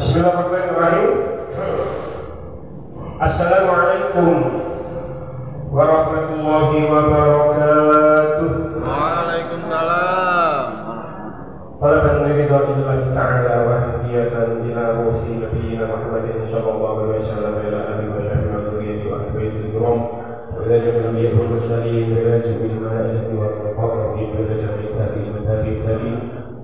Bismillahirrahmanirrahim. Assalamualaikum warahmatullahi wabarakatuh. Waalaikumsalam. Talaban ridwa'illahi ta'ala wa hadiyatan ila ruhi nabiyina Muhammadin sallallahu alaihi wasallam ila alihi wa sahbihi wa dzurriyyati wa ahli baitil kiram wa ila jami'il anbiya'i wal mursalin wa ila jami'il malaikati wal muqarrabin wa ila jami'il tabi'in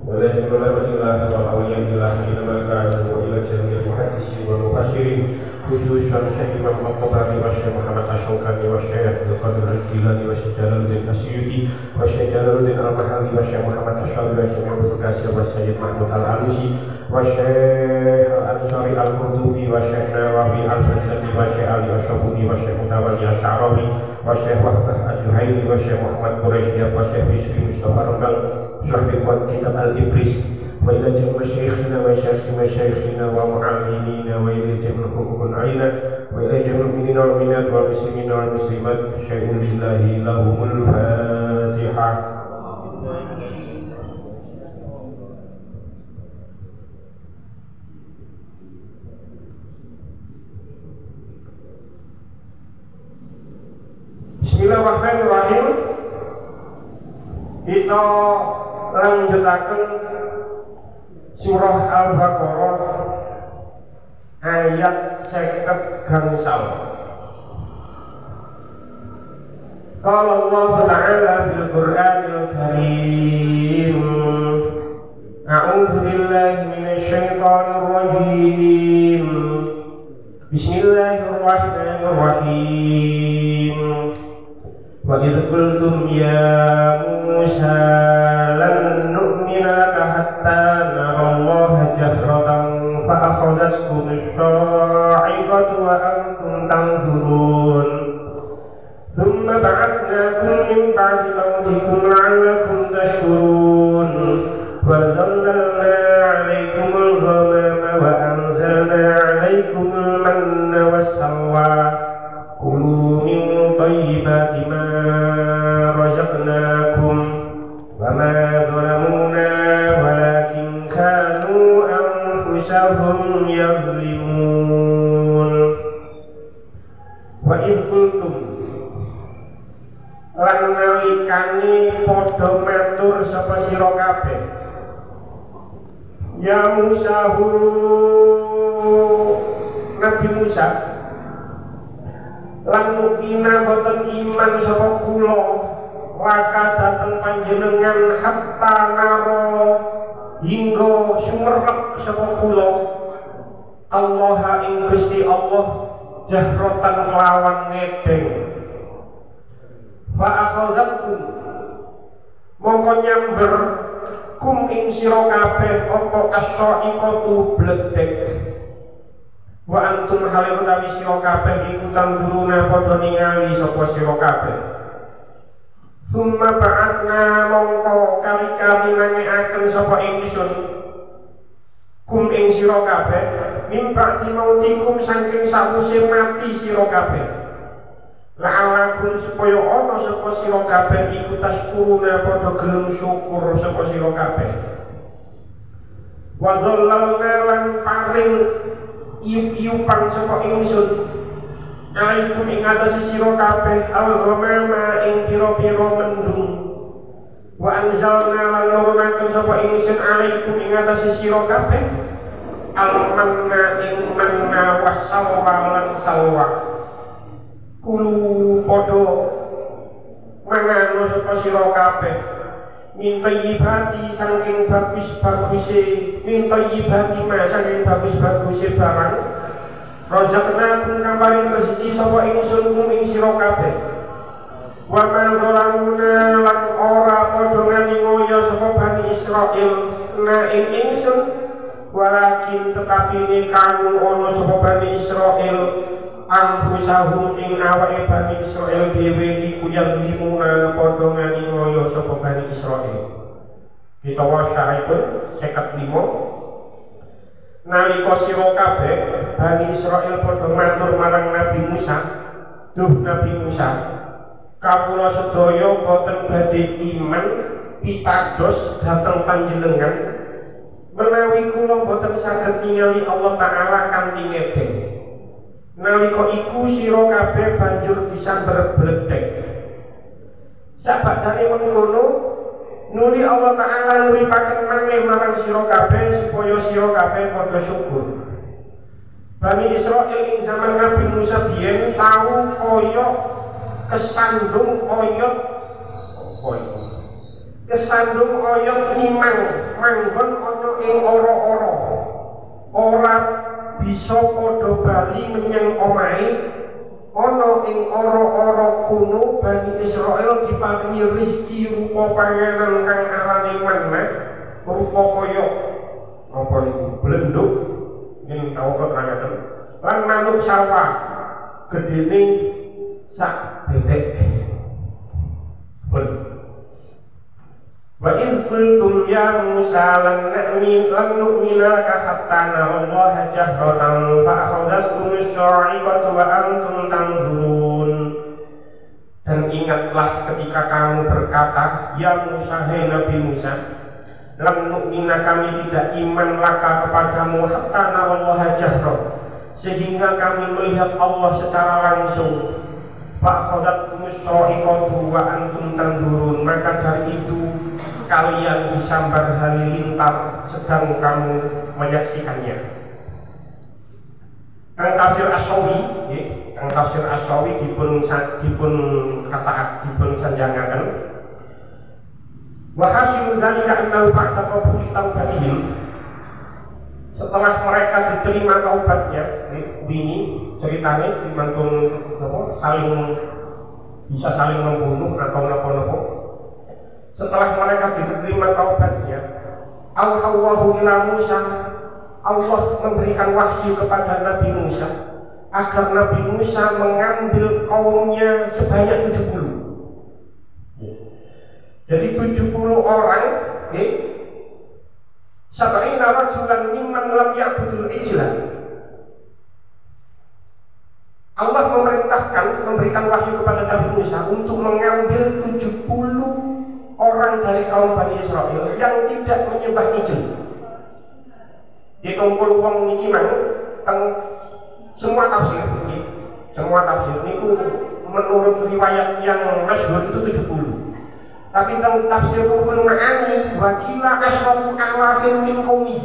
ولا شريك له إله والأولياء إله إنما كان وإلى جميع المحدثين والمفسرين خصوصا شيخ الإمام الطبراني والشيخ محمد الشوكاني والشيخ القادر الجيلاني والشيخ جلال الدين السيوطي والشيخ جلال الدين المحلي والشيخ محمد الشاذلي والشيخ محمد القاسم والسيد محمود العلوسي والشيخ الأنصاري القرطبي والشيخ نواوي البغدادي والشيخ علي الشبوني والشيخ متولي الشعراوي والشيخ وهبة الجهيني والشيخ محمد قريشي والشيخ بشري مصطفى رمل صاحب كتاب الإبريس وإلى جميع مشايخنا ومشايخنا ومعلمينا وإلى جميع حقوق العينة وإلى جميع المؤمنين والمؤمنات والمسلمين والمسلمات شيء لله لهم الفاتحة. Bismillahirrahmanirrahim. Kita lanjutaken surah Al-Baqarah ayat 50 gangsal. Qala Allah Ta'ala fil Qur'anil Karim, A'udzu billahi minasy syaithanir rajim. Bismillahirrahmanirrahim. Wa idh qultum ya Musa lan nu'mina laka hatta narallaha jahratan fa akhadhatkum as-sa'iqatu wa antum tanzurun thumma ba'athnakum min ba'di mawtikum la'allakum tashkurun wa dhallalna 'alaykumul ghamama wa anzalna 'alaykumul manna was-salwa kulu min thayyibati ma razaqnakum wa ma zalamuna walakin kanu anfusahum yazlimun. Wa idh qultum lan nalikane padha matur sapa sira kabeh ya Musa Nabi Musa lan mukina boten iman sapa kula laka dateng panjenengan hatta naro hingga sumerep sapa kula Allah ing Gusti Allah jahrotan kelawan ngedeng fa akhazatkum mongko nyamber kum ing sira kabeh apa as-sa'iqatu bledek wa antum halil utawi sira kabeh iku tanzuruna padha ningali sapa sira kabeh. Summa ba'asna mongko kali-kali nangiaken sapa ingsun kum ing sira kabeh mimpa dimautikum saking sawise mati sira kabeh la'alakum supaya ana sapa sira kabeh iku taskuruna padha gelem syukur sapa sira kabeh. Wa dhallalna lan paring iup-iupan sapa ingsun alaikum ing atase sira kabeh al-ghamama ing pira-pira mendung wa anzalna lan nurunaken sapa ingsun alaikum ing atase sira kabeh al-manna ing manna was-salwa lan salwa kulu padha mangan sapa sira kabeh min thayyibati saking bagus-baguse min thayyibati ma saking bagus-baguse barang razaqnakum kang paring rezeki sapa ingsun kum ing sira kabeh wa ma zalamuna lan ora padha nganiaya sapa Bani Israil na ing ingsun walakin tetapi ne kanu ana sapa Bani Israil angkusahum ing awake Bani Israil dhewe iku yadlimuna padha nganiaya sapa Bani Israil. Kita wasyaripun 55 nalika sira kabeh Bani Israil padha matur marang Nabi Musa, duh Nabi Musa, kawula sedaya boten badhe iman pitados dhateng panjenengan menawi kula boten saged ningali Allah Ta'ala kanthi ngedeng. Nalika iku sira kabeh banjur disambar bledek. Sabadane mengkono nuli Allah Ta'ala nuripaken maneh marang sira kabeh supaya sira kabeh padha syukur. Bani Israil ing zaman Nabi Musa biyen tau kaya kesandung oyot nimang manggon ana ing ora-ora. Ora bisa padha bali menyang omahe ana ing ora-ora kuno. Bani Israil diparingi rezeki rupa panganan kang arane manna rupa kaya apa niku blenduk yen tau keterangan lan manuk sawah gedene sak bebek. Wa idh qultum ya Musa lan nu'mina laka hatta narallaha jahratan fa akhadhatkum as-sa'iqatu wa antum tanzurun. Dan ingatlah ketika kamu berkata, ya Musa, hai Nabi Musa, lan nu'mina kami tidak iman laka kepadamu hatta narallaha jahratan, sehingga kami melihat Allah secara langsung. Fa akhadhatkum as-sa'iqatu wa antum tanzurun, maka dari itu kalian disambar halilintar sedang kamu menyaksikannya. Kang tafsir As-Sawi, Kang tafsir As-Sawi dipun sanjangaken. Wa hasil dzalika annahu ba'da qabuli taubatihim, setelah mereka diterima taubatnya, ini ceritanya dimantun bisa saling membunuh atau napa-napa. Setelah mereka diterima taubatnya, Allahu ila Musa, Allah memberikan wahyu kepada Nabi Musa agar Nabi Musa mengambil kaumnya sebanyak 70. Jadi 70 orang, sab'ina rajulan mimman lam ya'budul ijlah. Allah memberikan wahyu kepada Nabi Musa untuk mengambil 70 orang dari kaum Bani Israil yang tidak menyembah ijel. Dikumpul wong niki mang semua tafsir niku menurut riwayat yang masyhur itu 70. Tapi tentang tafsir Ruhul Ma'ani wakila asratu alafin min qaumi.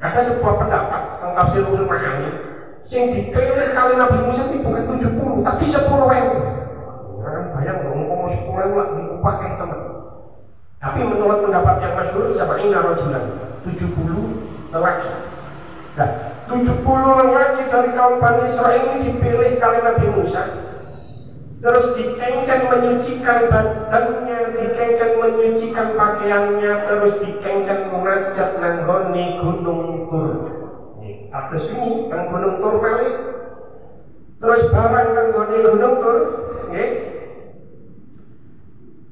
Ada sebuah pendapat tentang tafsir Ruhul Ma'ani sing dipilih kali Nabi Musa itu bukan 70 tapi 10.000. Bayang dong, mau 10.000 lah dipakai teman. Tapi menurut pendapat yang masyhur sab'ina rajulan, 70 lelaki. Nah, 70 lelaki dari kaum Bani Israil ini dipilih kali Nabi Musa. Terus dikengken menyucikan badannya, dikengken menyucikan pakaiannya, terus dikengken munajat nanggone Gunung Tur. Atas ini kan Gunung Tur balik. Terus barang nanggone Gunung Tur,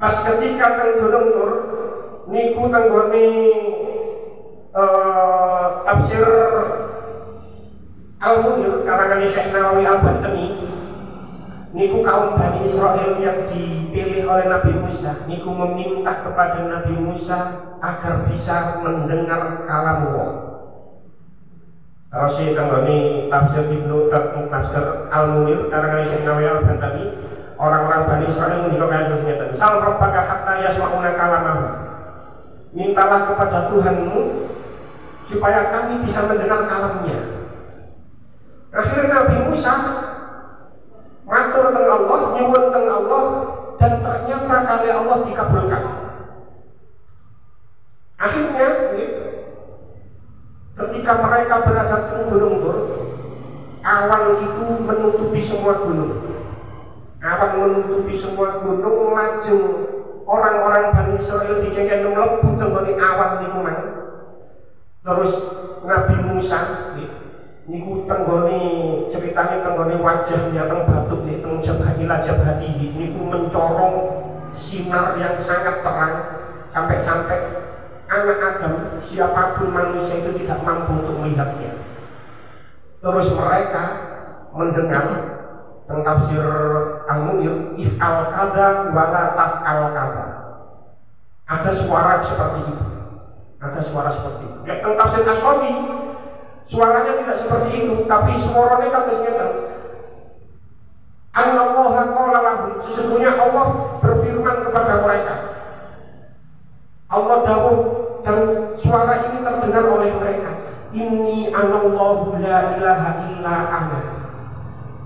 pas ketika teng Gunung Tur niku tanggone tafsir Al-Munir karangan Syekh Nawawi Al-Bantani, niku kaum Bani Israil yang dipilih oleh Nabi Musa niku meminta kepada Nabi Musa agar bisa mendengar kalam Allah. Kalau si tanggone tafsir tafsir Al-Munir karangan Syekh Nawawi Al-Bantani, orang-orang Bani Israil menikah kaya senyata. Sal rabbaka hatta yasma'una kalamahu. Mintalah kepada Tuhanmu supaya kami bisa mendengar kalamnya. Akhirnya Nabi Musa matur teng Allah, nyuwun teng Allah, dan ternyata kali Allah dikabulkan. Akhirnya ketika mereka berada di Gunung Tur, awan itu menutupi semua gunung. Awan menutupi semua gunung, lajeng orang-orang Bani Israil dikengken mlebu tenggone awan niku mang. Terus Nabi Musa niku tenggone ceritanya tenggone wajahnya teng batuk teng jabhatilah jabhati niku mencorong sinar yang sangat terang sampai-sampai anak Adam siapapun manusia itu tidak mampu untuk melihatnya. Terus mereka mendengar tentang tafsir Al-Munir, if'al kada wala taf'al kada. Ada suara seperti itu. Ada suara seperti itu. Ya, tentang tafsir Ashabi suaranya tidak seperti itu, tapi suaranya kata ngeten. Allaha qala lahum, sesungguhnya Allah berfirman kepada mereka. Allah dawuh dan suara ini terdengar oleh mereka. Inni anallahu la ilaha illa ana.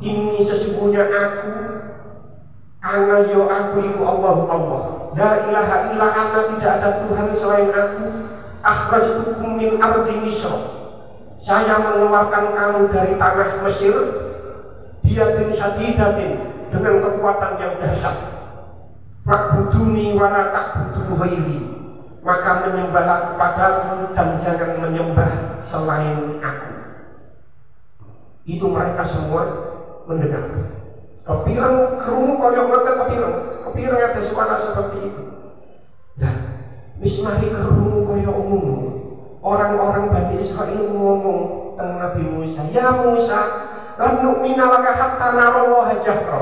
Ini sesungguhnya aku, ana yo aku iku Allah. La ilaha illa ana, tidak ada Tuhan selain aku. Akhrajtukum min ardi Misr. Saya mengeluarkan kamu dari tanah Mesir biyadin syadidatin, dengan kekuatan yang dahsyat. Fa'buduni wa la ta'budu ghairi. Maka menyembahlah kepadaku dan jangan menyembah selain aku. Itu mereka semua mendengar. Kepireng kerungu koyok ngoten kepireng ada suara seperti itu. Nah, wis mari kerungu koyok ngono. Orang-orang Bani Israil ngomong tentang Nabi Musa, "Ya Musa, lan nu'mina laka hatta narallaha jahra."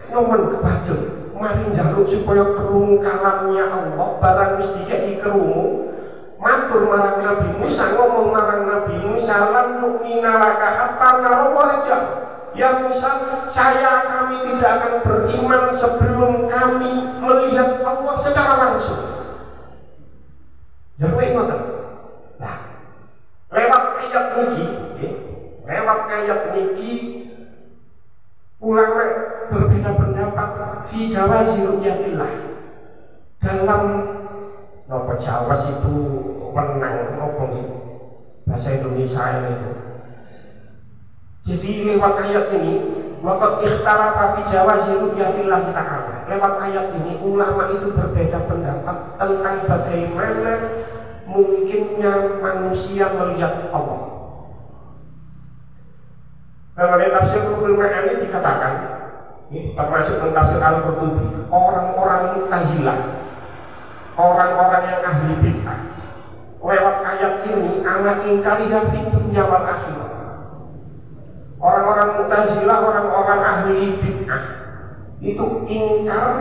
Ngomong kebacut, mari njaluk supaya kerungu kalamnya Allah, barang wis dikeki kerungu. Matur marang Nabi Musa, ngomong marang Nabi Musa, lan nu'mina laka hatta narallaha jahra. Ya Musa, kami tidak akan beriman sebelum kami melihat Allah secara langsung. Jarwe ngoten. Nah, lewat ayat niki ulama berbeda pendapat fi jawazi ru'yatillah. Dalam napa Jawas itu wenang napa bahasa Indonesia itu. Jadi lewat ayat ini waqad ikhtalafa fi jawazi ru'yatillah ta'ala. Lewat ayat ini ulama itu berbeda pendapat tentang bagaimana mungkinnya manusia melihat Allah. Dalam tafsir Ruhul Ma'ani dikatakan, termasuk tafsir Al-Qurtubi, orang-orang Mu'tazilah, orang-orang yang ahli bid'ah, lewat ayat ini anak ingkariha fid dunya wal akhirah. Orang-orang Mu'tazilah, orang-orang ahli bid'ah itu ingkar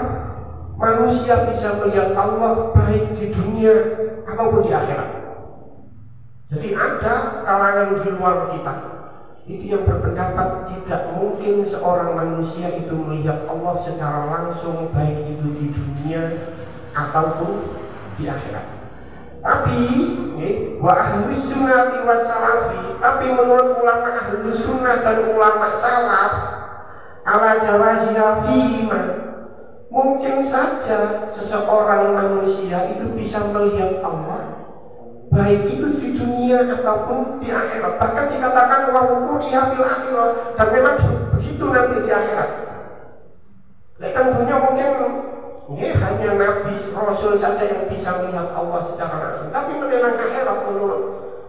manusia bisa melihat Allah baik di dunia ataupun di akhirat. Jadi ada kalangan di luar kita itu yang berpendapat tidak mungkin seorang manusia itu melihat Allah secara langsung baik itu di dunia ataupun di akhirat. Tapi wa ahlus sunnati was salafi, tapi menurut ulama ahlus sunnah dan ulama salaf ala jawaziha fihima, mungkin saja seseorang manusia itu bisa melihat Allah baik itu di dunia ataupun di akhirat. Bahkan dikatakan wa wuqu'iha fil akhirah, dan memang begitu nanti di akhirat. Nah, tentunya mungkin hanya Nabi Rasul saja yang bisa melihat Allah secara langsung. Tapi mengenai akhirat menurut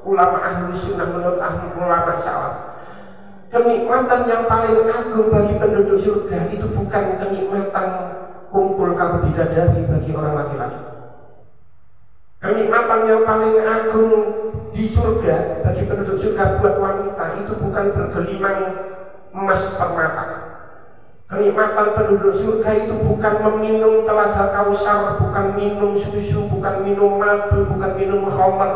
ulama ahli sunnah, menurut ulama salaf, kenikmatan yang paling agung bagi penduduk surga itu bukan kenikmatan kumpul karo bidadari bagi orang laki-laki. Kenikmatan yang paling agung di surga bagi penduduk surga buat wanita itu bukan bergelimang emas permata. Kenikmatan penduduk surga itu bukan meminum telaga kausar, bukan minum susu, bukan minum madu, bukan minum khamar.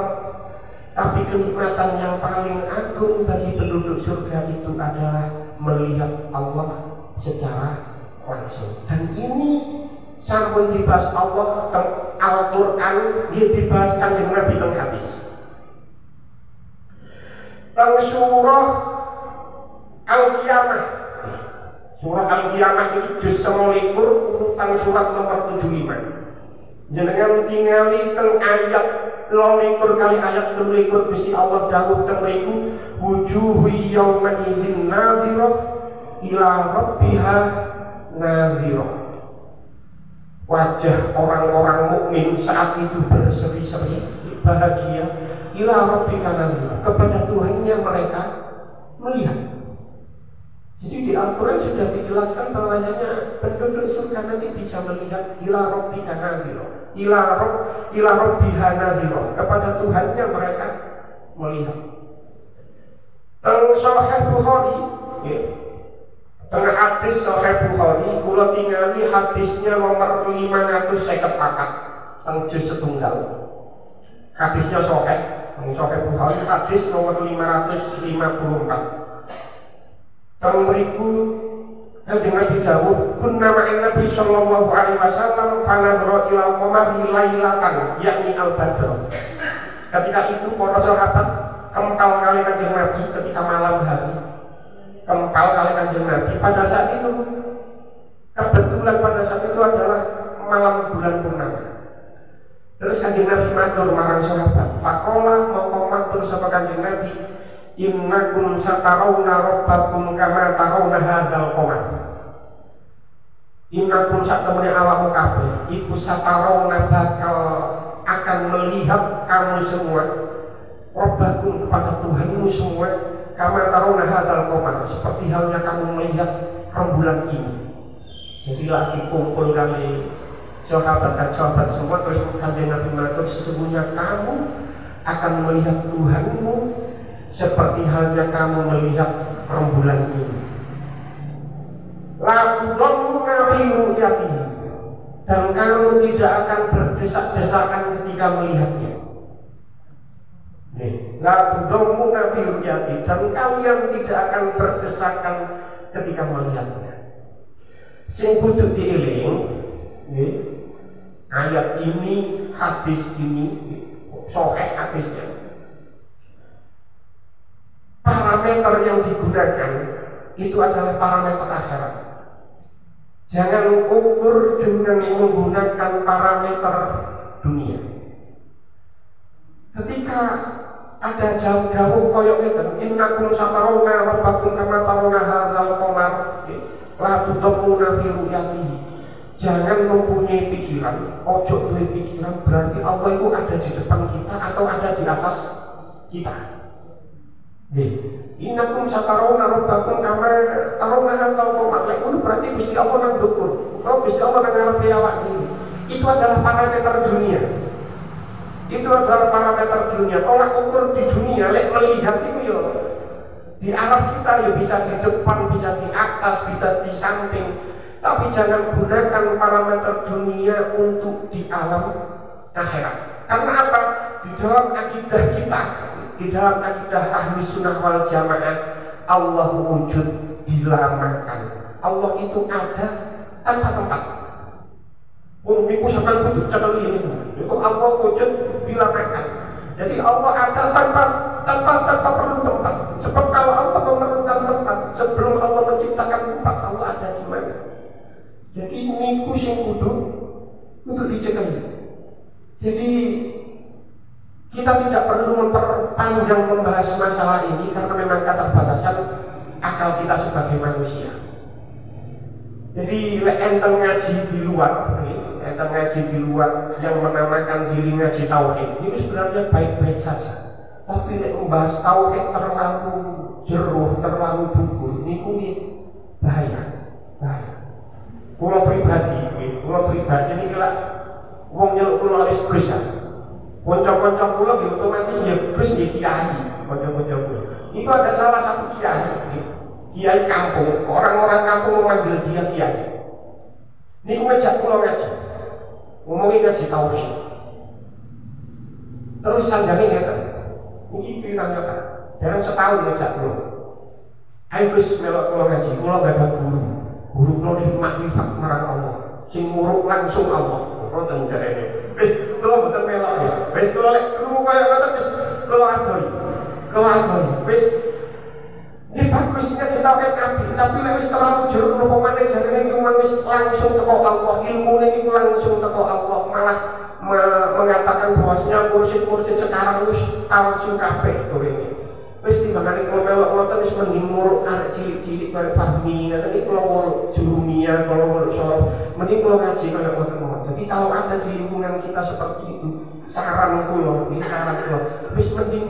Tapi kenikmatan yang paling agung bagi penduduk surga itu adalah melihat Allah secara langsung. Dan ini sampun dibahas Allah tentang Al-Quran, dia dibahas Kanjeng Nabi tentang hadis. Tentang surah Al-Qiyamah. Surah Al-Qiyamah itu juz 9 urutan surat nomor 75. Jenengan tingali teng ayat 12 kali ayat 13 Gusti Allah dawuh teng mriku wujuhu yauma idzin nadhirah ila rabbiha nadhirah. Wajah orang-orang mukmin saat itu berseri-seri bahagia ila rabbika nadhirah, kepada Tuhannya mereka melihat. Jadi di Al-Quran sudah dijelaskan bahwasanya penduduk surga nanti bisa melihat ila rabbika nadhirah, ila rabbiha nadhirah, kepada Tuhannya mereka melihat. Teng Sahih Bukhari, ya. Teng hadis Sahih Bukhari, kula tingali hadisnya nomor 554 teng juz setunggal. Hadisnya Sahih, teng Sahih Bukhari hadis nomor 554. Teng mriku Kanjeng Nabi dawuh, kunna ma'an Nabi sallallahu alaihi wasallam fanadra ila qamari lailatan, yakni al-badr. Ketika itu para sahabat kempal kali Kanjeng Nabi ketika malam hari. Kempal kali Kanjeng Nabi pada saat itu, kebetulan pada saat itu adalah malam bulan purnama. Terus Kanjeng Nabi matur marang sahabat, faqala mongko matur sapa Kanjeng Nabi, innakum satarawna rabbakum kama tarawna hadzal qamar. Innakum satemene awakmu kabeh iku satarawna bakal akan melihat kamu semua rabbakum kepada Tuhanmu semua kama tarawna hadzal qamar, seperti halnya kamu melihat rembulan ini. Jadi lagi kumpul kali sahabat dan sahabat semua, terus Kanjeng Nabi matur, sesungguhnya kamu akan melihat Tuhanmu seperti halnya kamu melihat rembulan ini. La tudalluna fi ru'yatihi, dan kamu tidak akan berdesak-desakan ketika melihatnya. La tudalluna fi ru'yatihi, dan kalian tidak akan berdesakan ketika melihatnya. Sing kudu dieling, ayat ini, hadis ini, sahih hadisnya. Parameter yang digunakan itu adalah parameter akhirat. Jangan ukur dengan menggunakan parameter dunia. Ketika ada jauh-jauh koyok itu, innakum satarawna rabbakum kama tarawna hadzal qamar, la tudalluna fi ru'yatihi. Jangan mempunyai pikiran, ojo duwe pikiran berarti Allah itu ada di depan kita atau ada di atas kita. Innakum satarawna rabbakum kama tarawna hadzal qamar. Lek ngono berarti Gusti Allah nang dhuwur, utawa Gusti Allah nang ngarepe awak dhewe. Itu adalah parameter dunia. Itu adalah parameter dunia. Tolak ukur di dunia, lek melihat itu ya di arah kita, ya bisa di depan, bisa di atas, bisa di samping. Tapi jangan gunakan parameter dunia untuk di alam akhirat. Karena apa? Di dalam akidah kita, di dalam akidah ahli sunnah wal jamaah, Allah wujud dilamakan. Allah itu ada tanpa tempat. Miku sampai wujud cekel ini, itu Allah wujud dilamakan. Jadi Allah ada tanpa perlu tempat. Sebab kalau Allah memerlukan tempat, sebelum Allah menciptakan tempat, Allah ada di mana? Jadi miku sing kudu dicekel. Jadi kita tidak perlu memperpanjang membahas masalah ini karena memang keterbatasan akal kita sebagai manusia. Jadi enten ngaji di luar, enten ngaji di luar yang menamakan diri ngaji tauhid, ini sebenarnya baik-baik saja. Tapi membahas tauhid terlalu jeruh, terlalu buku, ini bahaya. Kulo pribadi ini kira wong nyeluk kulo wis Gus ya. Kanca-kanca kula nggih otomatis ya Gus nggih kiai, kanca-kanca kula. Itu ada salah satu kiai kampung, orang-orang kampung memanggil dia kiai. Niku ngajak kula ngaji. Ngomongin ngaji tauhid. Terus sanjane ngeten. Iki ceritanya kan. Dalam setahun ngajak kula. Ayo Gus melok kula ngaji, kula gak ada guru. Guru kula iki makrifat marang Allah. Sing nguruk langsung Allah. Wonten jarene. Wis kula mboten melok wis. Wis kula lek krungu kaya ngoten wis kula adori. Wis ini bagus ngaji tauhid nabi, tapi lek wis terlalu jero napa maneh jarene iki wis langsung teko Allah, ilmune iki langsung teko Allah, malah mengatakan bahwasanya mursyid-mursyid sekarang wis palsu kabeh tur ini. Wis timbangane kula melok ngoten wis mending muruk arek cilik-cilik kaya Fahmi, nanti iki kula muruk Jurumiyah, kula muruk Syaraf, mending kula ngaji kaya ngoten. Jadi kalau ada di lingkungan kita seperti itu, saran kula, wis mending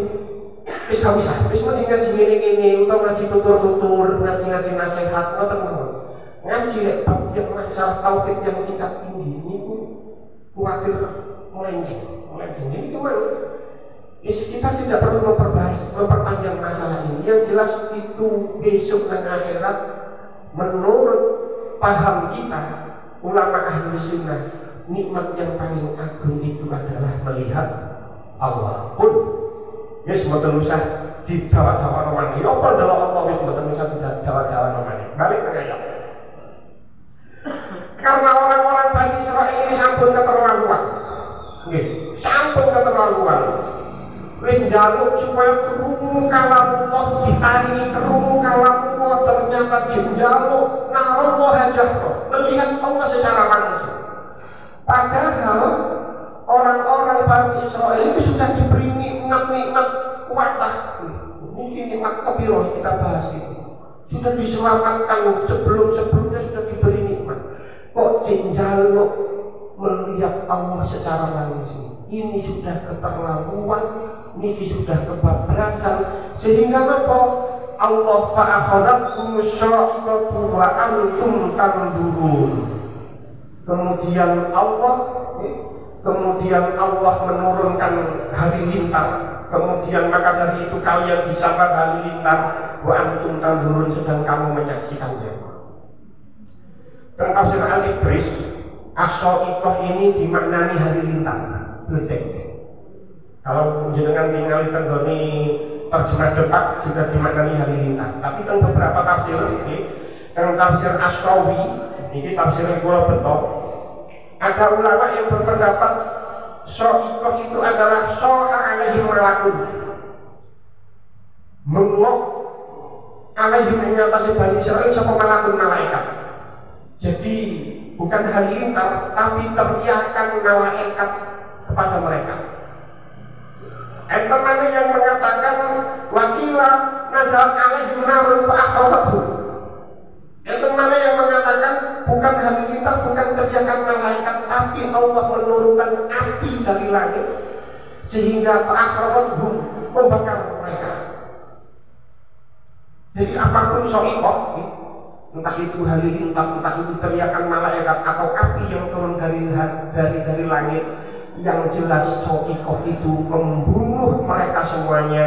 wis gak usah, wis mending ngaji ngene-ngene, utawa ngaji tutur-tutur, ngaji nasihat, ngoten mawon. Ngaji bab yang masalah tauhid yang tingkat tinggi niku kuatir melenceng. Ini gimana? Kita tidak perlu memperpanjang masalah ini. Yang jelas itu besok dan akhirat menurut paham kita ulama ahli sunnah, nikmat yang paling agung itu adalah melihat Allah. Pun ya sebetulnya usah didawa-dawa nomani. Apa adalah Allah wis sebetulnya usah didawa-dawa nomani. Balik ke ayat. Karena orang-orang Bani Israil ini sampun keterlaluan. Nggih, sampun keterlaluan. Wis njaluk supaya krungu kalam Allah, ditaringi krungu kalam Allah, ternyata njaluk narallah hajah, melihat Allah secara langsung. Padahal orang-orang Bani Israil itu sudah diberi nikmat-nikmat kuatah. Mungkin nikmat kabirah kita bahas ini. Sudah diselamatkan sebelum-sebelumnya sudah diberi nikmat. Kok njaluk melihat Allah secara langsung? Ini sudah keterlaluan, ini sudah kebablasan, sehingga apa? Allah fa'akhadhatkum as-sa'iqatu wa antum tanzurun. Kemudian Allah menurunkan hari lintang. Kemudian maka dari itu kalian disambar hari lintang, wa antum tanzurun, sedang kamu menyaksikannya. Dan tafsir Al-Ibris, as-sa'iqah ini dimaknani hari lintang. Detik. Kalau jenengan tinggal tenggoni terjemah depak juga dimaknani hari lintang. Tapi tentang beberapa tafsir ini, tentang tafsir As-Sawi, ini tafsir yang kula betul. Ada ulama yang berpendapat sa'iqah itu adalah soha alaihim malakun. Menguak alaihim mengatasi Bani Israil sapa malakun malaikat. Jadi bukan halilintar, tapi teriakan malaikat kepada mereka. Enten mana yang mengatakan wakila nazal alaihim narun fa'akhadhathu. Enten mana yang mengatakan bukan halilintar, bukan teriakan malaikat, tapi Allah menurunkan api dari langit sehingga fa'akhadhathu, membakar mereka. Jadi apapun sa'iqah, entah itu halilintar, entah itu teriakan malaikat atau api yang turun dari langit, yang jelas sa'iqah itu membunuh mereka semuanya.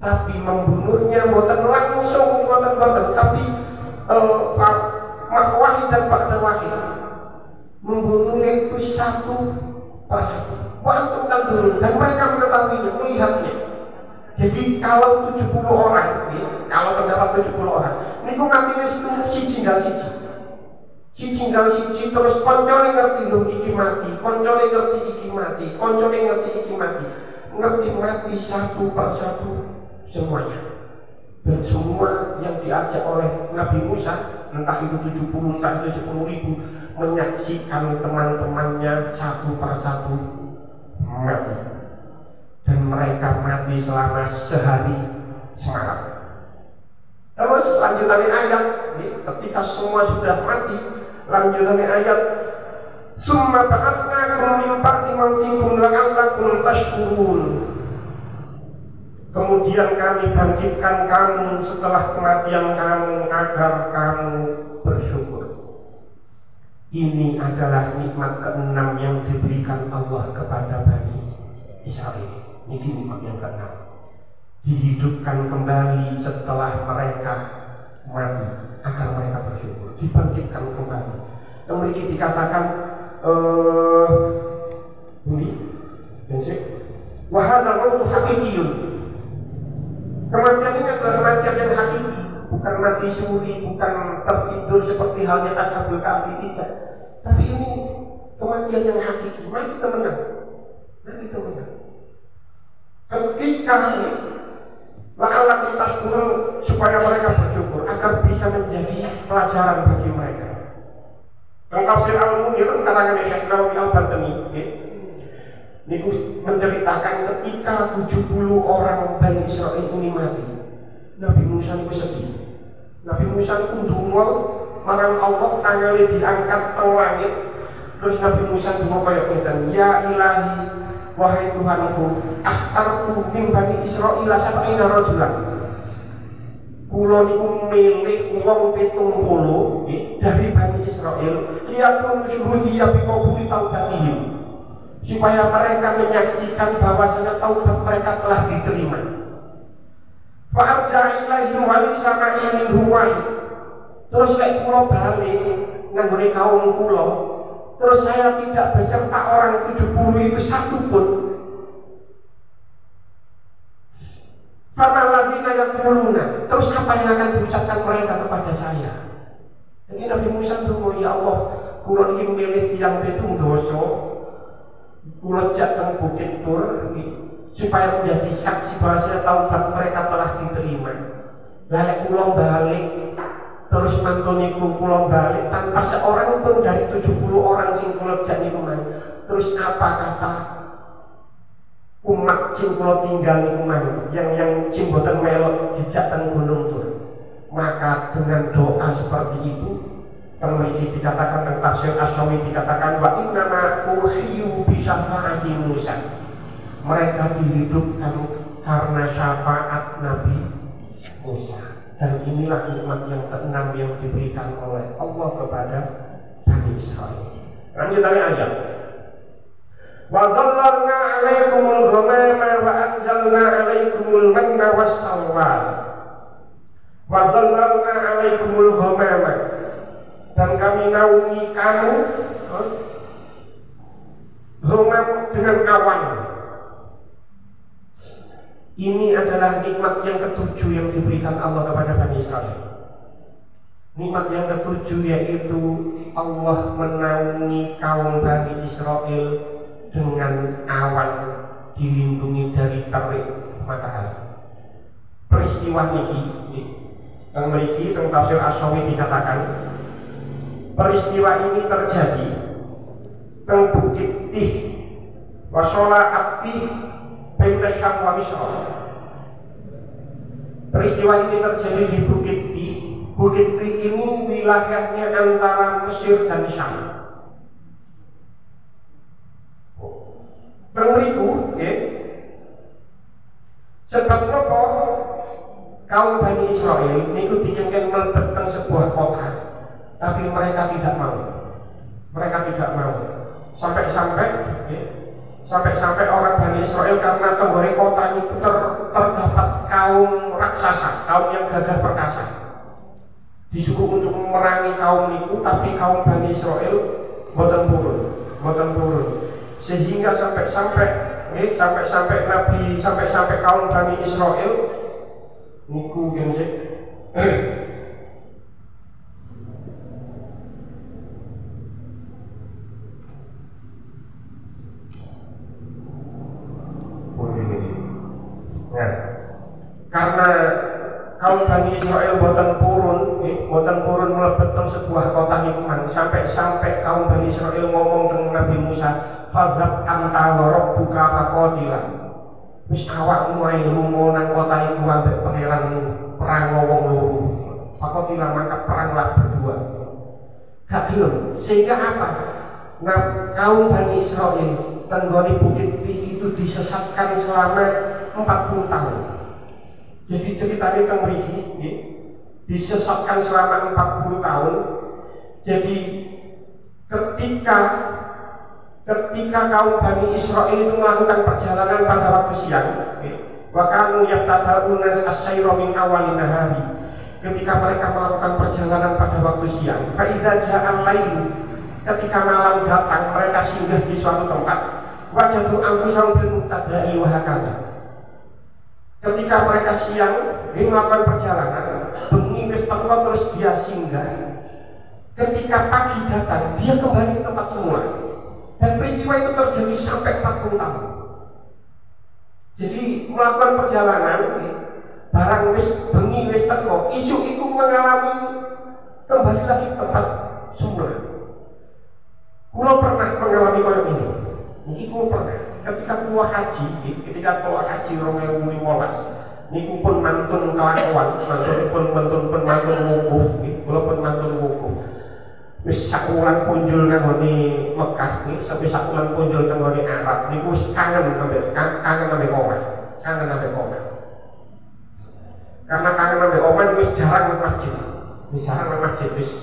Tapi membunuhnya bukan langsung, tapi wahid dan ba'da wahid, membunuhnya itu satu persatu. Wantum tanzurun, dan mereka mengetahuinya, melihatnya. Jadi kalau 70 orang, kalau terdapat 70 orang, ini kok ngantinya siji tinggal siji, terus koncone ngerti lho iki mati, koncone ngerti iki mati, koncone ngerti iki mati, ngerti mati satu persatu semuanya. Dan semua yang diajak oleh Nabi Musa, entah itu 70, entah itu 10.000, menyaksikan teman-temannya satu persatu mati. Dan mereka mati selama sehari semalam. Terus lanjutannya ayat, ketika semua sudah mati, lanjutannya ayat, summa ba'asnakum min ba'di mautikum la'allakum tashkurun. Kemudian kami bangkitkan kamu setelah kematian kamu agar kamu bersyukur. Ini adalah nikmat keenam yang diberikan Allah kepada Bani Israil. Ini nikmat yang keenam. Dihidupkan kembali setelah mereka mati agar mereka bersyukur, dibangkitkan kembali. Kemudian dikatakan wahada mautu hakikiyun. Kematian ini adalah kematian yang hakiki, bukan mati suri, bukan tertidur seperti halnya Ashabul Kahfi, tidak. Tapi ini kematian yang hakiki. Mari kita menang. Ketika la'allah kita syukur, supaya mereka bersyukur agar bisa menjadi pelajaran bagi mereka. Dan tafsir Al-Munir katakan Syekh Nawawi Al-Batani, niku menceritakan ketika 70 orang Bani Israil ini mati. Nabi Musa niku sedih. Nabi Musa niku ndonga marang Allah, tangane diangkat teng langit. Terus Nabi Musa ndonga kaya ngeten, ya ilahi, wahai Tuhanku, akhtartu min Bani Israil sab'ina rajulan. Kula niku milih wong 70 dari Bani Israil, liyakunu syuhudiyya bi qabuli taubatihim, supaya mereka menyaksikan bahwasanya taubat mereka telah diterima. Fa'arja ilaihim wali sama'i minhum wahid. Terus lek kula balik nganggone kaum kula, terus saya tidak beserta orang 70 itu satu pun. Famaladzina yaquluna, terus apa yang akan diucapkan mereka kepada saya? Jadi Nabi Musa ndonga, ya Allah, kula iki milih tiyang pitung dosa, kula jak teng Bukit Tur supaya menjadi saksi bahwa taubat mereka telah diterima. Lalu kula balik, terus mantuniku kula balik tanpa seorang pun dari 70 orang sing kula jak niku mang. Terus apa kata umat sing kula tinggal niku mang, yang sing boten melok jejak teng Gunung Tur. Maka dengan doa seperti itu, mriki dikatakan tentang tafsir Asy-Syawi dikatakan wa innama uhyu bi syafaati Musa. Mereka dihidupkan karena syafaat Nabi Musa. Dan inilah nikmat yang keenam yang diberikan oleh Allah kepada Bani Israil. Lanjutannya ayat. Wa dhallalna 'alaikumul ghamama wa anzalna 'alaikumul manna wassalwa. Wa dhallalna 'alaikumul ghamama, dan kami naungi kamu ghamam dengan awan. Ini adalah nikmat yang ketujuh yang diberikan Allah kepada Bani Israil. Nikmat yang ketujuh yaitu Allah menaungi kaum Bani Israil dengan awan, dilindungi dari terik matahari. Peristiwa niki yang memiliki tentang tafsir Asy-Syawi dikatakan, peristiwa ini terjadi teng Bukit Tih wasola Abdi Baina Syam wa Misr. Peristiwa ini terjadi di Bukit Tih. Bukit Tih ini wilayahnya antara Mesir dan Syam. Mengriku, sebab nopo kaum Bani Israil niku dikengken mlebet teng sebuah kota, tapi mereka tidak mau. Mereka tidak mau. Sampai orang Bani Israil karena tenggore kota itu terdapat kaum raksasa, kaum yang gagah perkasa, disuruh untuk memerangi kaum itu, tapi kaum Bani Israil boten turun, sehingga sampai kaum Bani Israil niku gensik karena kaum Bani Israil boten purun mlebet teng sebuah kota niku sampai kaum Bani Israil ngomong teng Nabi Musa, fadzhab anta wa rabbuka faqatila. Wis awakmu ae lunga nang kota iku ambek pangeranmu, perang wong loro. Faqatila, maka peranglah berdua. Gak gelem. Sehingga apa? Nah, kaum Bani Israil tenggone Bukit Tih itu disesatkan selama 40 tahun. Jadi ceritanya teng mriki disesatkan selama 40 tahun. Jadi ketika kaum Bani Israil itu melakukan perjalanan pada waktu siang, wa kanu yabtada'una as-sayra min awalin nahari. Ketika mereka melakukan perjalanan pada waktu siang, fa idza ja'al lail, ketika malam datang mereka singgah di suatu tempat, wajadu anfusahum bil muqtada'i wa hakadha. Ketika mereka siang melakukan perjalanan, bengi wis teko terus dia singgah. Ketika pagi datang, dia kembali ke tempat semula. Dan peristiwa itu terjadi sampai 40 tahun. Jadi melakukan perjalanan, barang wis bengi wis teko, isu itu mengalami kembali lagi ke tempat semula. Kulo pernah mengalami koyo ini. Ini pun pernah ketika keluar haji 2015 niku pun mantun kelakuan, mantun wukuf, kula pun mantun wukuf. Wis sakulan punjul nang ngene Mekah niki sampai sakulan punjul teng ngene Arab niku wis kangen ambek omah. Karena kangen ambek omah wis jarang nang masjid. Wis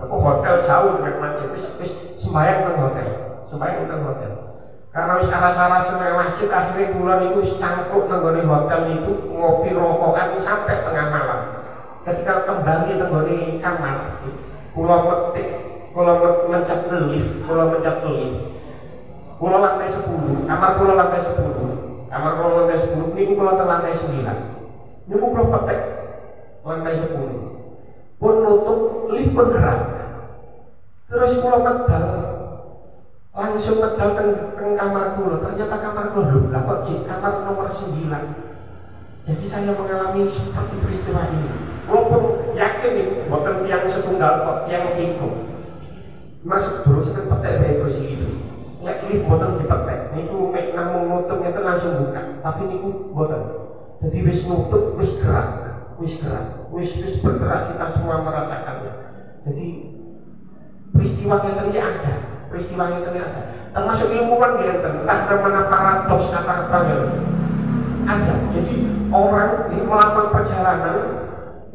aku hotel jauh dengan masjid, wis sembahyang teng hotel. Karena wis aras-aras nang masjid akhirnya kula niku wis cangkruk nang ngene hotel itu ngopi rokokan sampai tengah malam. Ketika kembali teng ngene kamar, kula mencet lift, kula lantai 10, kamar kula lantai 10 niku kula teng lantai 9. Niku kula petik lantai 10. Pun nutup lift bergerak. Terus kula langsung medal teng kamar kula. Ternyata kamar kula lho, lah kok kamar nomor 9. Jadi saya mengalami seperti peristiwa ini. Walaupun yakin nih, bukan tiang setunggal kok, tiang tiga. Masuk terus kan petek bae terus itu. Lek lift bukan dipetek, niku mek namung nutup itu langsung buka. Tapi niku bukan. Jadi wis nutup, wis bergerak, kita semua merasakannya. Jadi peristiwa yang ada. Termasuk ilmuwan ya, entah mana paradoks kata apa ada. Jadi orang melakukan perjalanan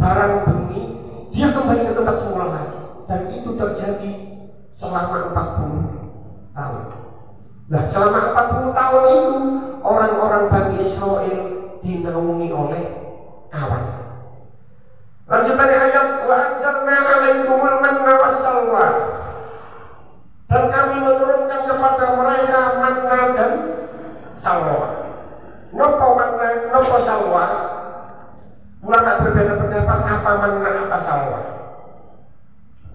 barang bumi, dia kembali ke tempat semula lagi, dan itu terjadi selama 40 tahun. Nah, selama 40 tahun itu orang-orang Bani Israel dinaungi oleh awan. Lanjutannya ayat wa anzalna 'alaikumul manna wassalwa. Dan kami menurunkan kepada mereka manna dan salwa. Nopo manna, nopo salwa. Ulama berbeda pendapat apa manna, apa salwa.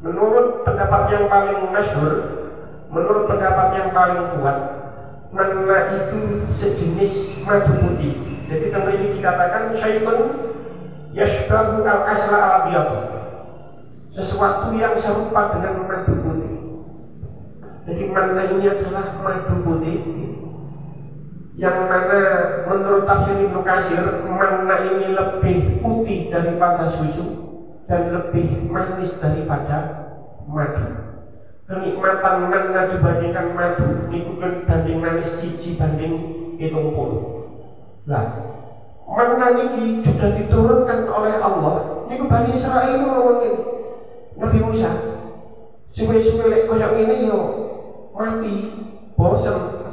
Menurut pendapat yang paling masyhur, menurut pendapat yang paling kuat, manna itu sejenis madu putih. Jadi tentang ini dikatakan syai'un yashbahu al-asla al-abyad, sesuatu yang serupa dengan madu putih. Jadi manna ini adalah madu putih yang mana menurut tafsir Ibnu Katsir, manna ini lebih putih daripada susu dan lebih manis daripada madu. Kenikmatan manna dibandingkan madu itu banding manis siji banding 70. Lah, manna ini juga diturunkan oleh Allah. Ini Bani Israel ngomong ini, Nabi Musa, suwe-suwe lek koyo ngene yo mati, bosen.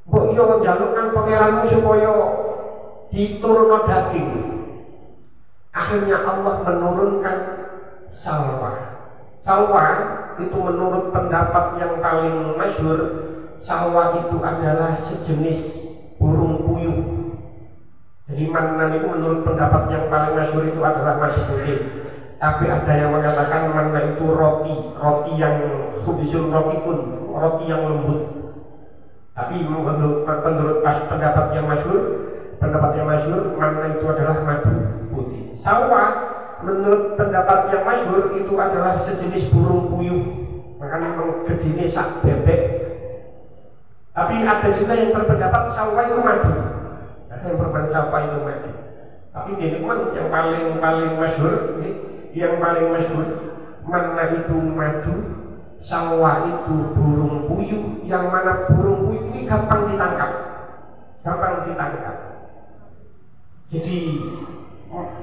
Mbok yo njaluk nang pangeranmu supaya diturunno daging. Akhirnya Allah menurunkan salwa. Salwa itu menurut pendapat yang paling masyhur, salwa itu adalah sejenis burung puyuh. Jadi manna itu menurut pendapat yang paling masyhur itu adalah madu putih. Tapi ada yang mengatakan manna itu roti yang khubzul raqiqun, roti yang lembut. Tapi menurut pendapat yang masyhur, manna itu adalah madu putih. Salwa menurut pendapat yang masyhur itu adalah sejenis burung puyuh, makanya gedine sak bebek. Tapi ada juga yang berpendapat salwa itu madu. Ada yang berpendapat salwa itu madu. Tapi ini yang paling masyhur, manna itu madu, salwa itu burung puyuh, yang mana burung puyuh ini gampang ditangkap. Jadi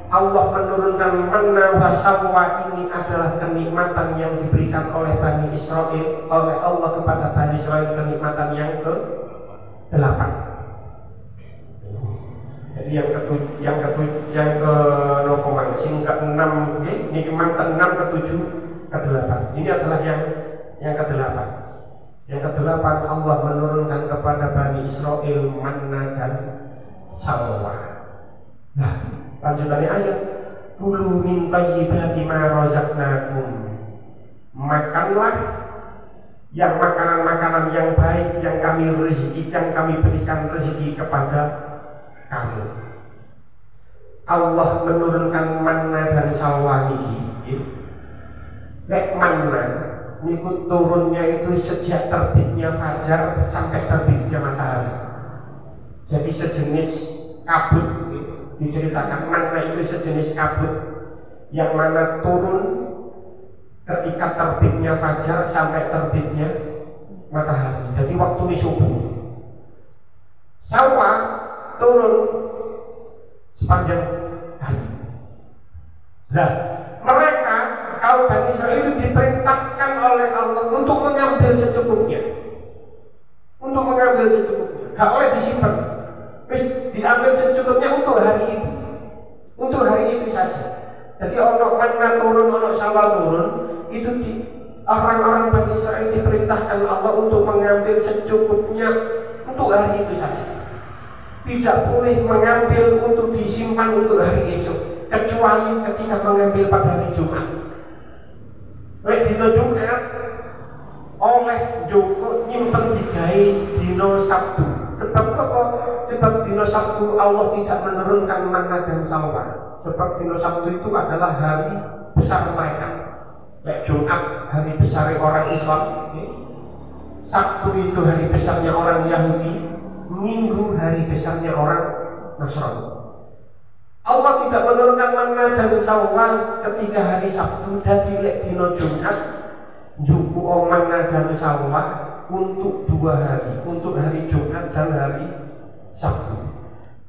Allah menurunkan manna wa salwa ini adalah kenikmatan yang diberikan oleh Bani Israel, oleh Allah kepada Bani Israel, kenikmatan yang ke-8. Jadi yang ke-6 ini ke-6, ke-7, ke-8. Ini adalah yang ke-8. Yang ke-8 Allah menurunkan kepada Bani Israel manna dan salwa. Nah, lanjutannya ayat, kulu min thayyibati ma razaqnakum. Makanlah yang makanan-makanan yang baik yang kami berikan rezeki kepada kamu. Allah menurunkan manna dan salwa ini. Nek manna Niku turunnya itu sejak terbitnya fajar sampai terbitnya matahari. Jadi sejenis kabut, diceritakan manna itu sejenis kabut yang mana turun ketika terbitnya fajar sampai terbitnya matahari. Jadi waktu ini subuh. Salwa turun sepanjang hari. Nah, mereka kaum Bani Israil itu diperintahkan oleh Allah untuk mengambil secukupnya. Untuk mengambil secukupnya. Gak boleh disimpan. Terus diambil secukupnya untuk hari itu. Untuk hari itu saja. Jadi ono manna turun, ono salwa turun, itu orang-orang Bani Israil diperintahkan Allah untuk mengambil secukupnya untuk hari itu saja. Tidak boleh mengambil untuk disimpan untuk hari esok, kecuali ketika mengambil pada hari Jumat. Dino Jumat oleh Joko nyimpen digawe dino Sabtu. Sebab apa? Sebab dino Sabtu Allah tidak menurunkan manna dan salwa. Sebab dino Sabtu itu adalah hari besar mereka. Jumat hari besar orang Islam, Sabtu itu hari besarnya orang Yahudi, Minggu hari besarnya orang Nasrani. Allah tidak menurunkan manna dan salwa ketika hari Sabtu. Dadi lek dino Jumat juku manna dan salwa untuk 2 hari, untuk hari Jumat dan hari Sabtu.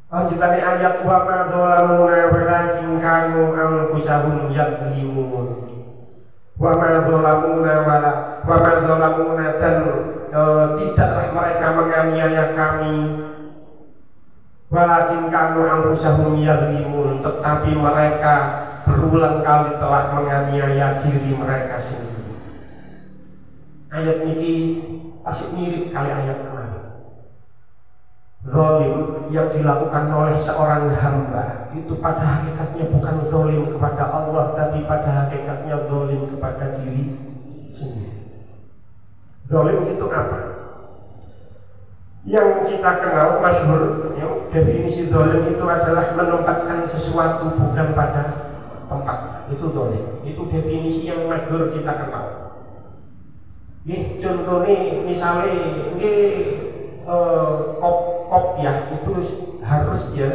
Lanjutannya ayat wa ma dzalamuna walakin kanu anfusahum yazlimun. Wa ma dzalamuna dan tidaklah mereka menganiaya kami, walakin kanu anfusahum yazlimun, tetapi mereka berulang kali telah menganiaya diri mereka sendiri. Ayat ini pasti mirip kali ayat kemarin. Zalim yang dilakukan oleh seorang hamba itu pada hakikatnya bukan zalim kepada Allah, tapi pada hakikatnya zalim kepada diri sendiri. Zalim itu apa? Yang kita kenal masyhur, definisi zalim itu adalah menempatkan sesuatu bukan pada tempat. Itu zalim. Itu definisi yang masyhur kita kenal. Contohnya misalnya kopiah itu harus ya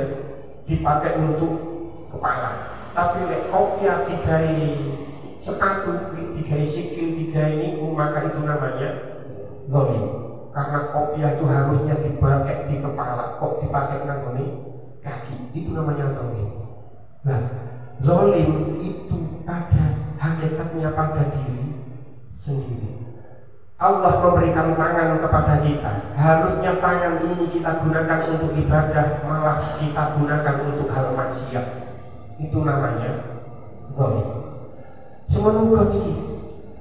dipakai untuk kepala. Tapi kopiah digawe sepatu, digawe sikil, digawe ini, maka itu namanya zalim. Karena kopiah itu harusnya dipakai di kepala, kok dipakai nanti kaki, itu namanya zalim. Nah, zalim itu pada hakikatnya pada diri sendiri. Allah memberikan tangan kepada kita. Harusnya tangan ini kita gunakan untuk ibadah, malah kita gunakan untuk hal maksiat. Itu namanya zalim. Semoga ini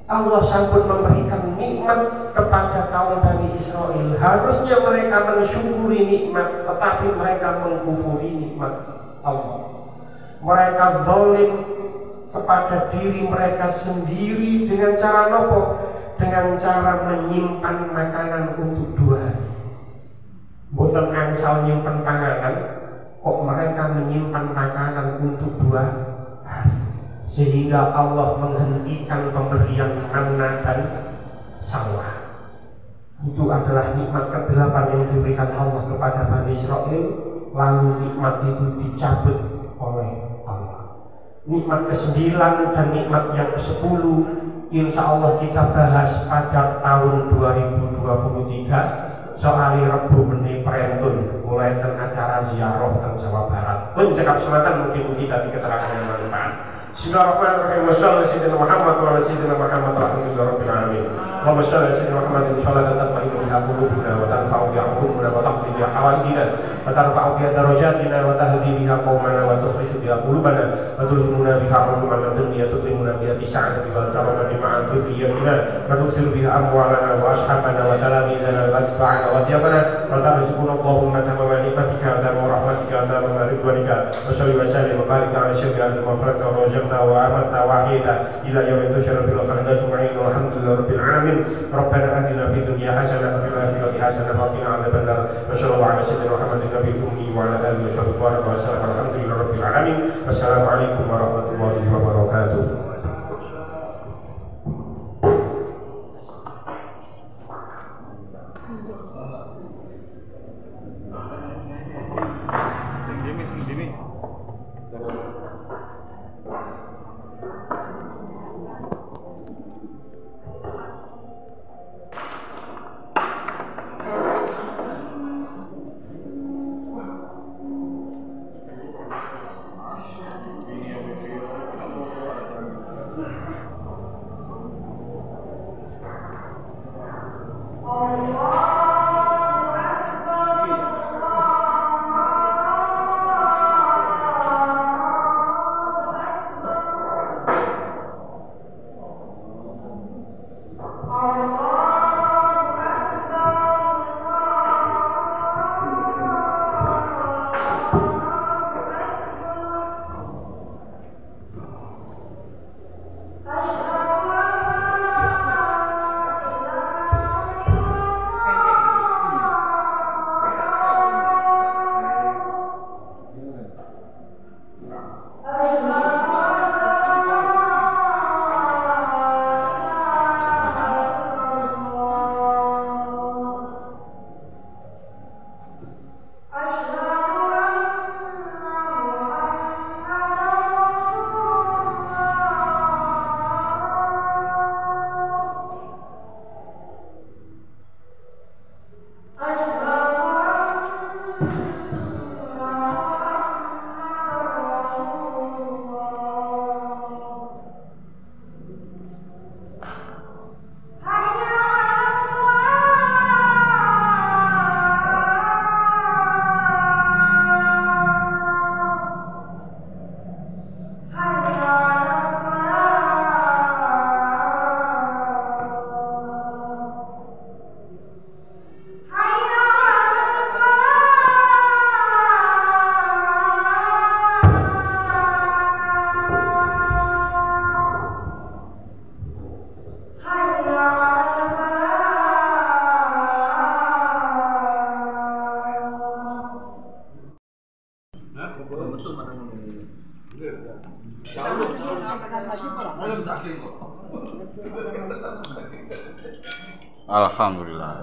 Allah sampun memberikan nikmat kepada kaum Bani Israil. Harusnya mereka mensyukuri nikmat, tetapi mereka mengkufuri nikmat Allah. Mereka zalim kepada diri mereka sendiri dengan cara nopo? Dengan cara menyimpan makanan untuk 2 hari. Bukan angsal nyimpan panganan, kok mereka menyimpan makanan untuk 2 hari. Sehingga Allah menghentikan pemberian manna dan salwa. Itu adalah nikmat ke-8 yang diberikan Allah kepada Bani Israil. Lalu nikmat itu dicabut oleh Allah. Nikmat ke-9 dan nikmat yang ke-10 insya Allah kita bahas pada tahun 2023 soal Rebu Beni Perentun, mulai tentang acara ziarah tentang Jawa Barat. Mencekap sematan mungkin kita di keterangan yang manfaat. Bismillahirrahmanirrahim. Wassalamualaikum warahmatullahi wabarakatuh. Allahumma shalli ala sayyidina Muhammad sholatan tatma'innu biha qulubuna wa tanfa'u biha 'uquluna wa taqdi biha hawaijina wa tarfa'u biha darajatina wa tahdi biha qaumana wa tukhriju biha qulubana wa tulhimuna biha 'ulumana dunya tuqimuna biha bisa'ati wal karamati ma'a dhurriyyatina wa tuksiru biha amwalana wa ashabana wa talamidana wa asfa'ana wa diyabana wa tarzuquna Allahumma tamama ni'matika wa rahmatika wa tamama ridwanika wa salli wa sallim wa barik ala syafi'il maghfirata wa rajabta wa amata wa ahida ila yawmin tusyara bil khalqati ajma'in walhamdulillahi rabbil alamin. Rabbana atina fid dunya hasanah wa fil akhirati hasanah wa qina adzabannar. Wa sallallahu ala sayyidina Muhammadin nabiyil ummi wa ala alihi wa sahbihi wa sallam. Alhamdulillahi rabbil alamin. Wassalamualaikum warahmatullahi wabarakatuh. Alhamdulillah.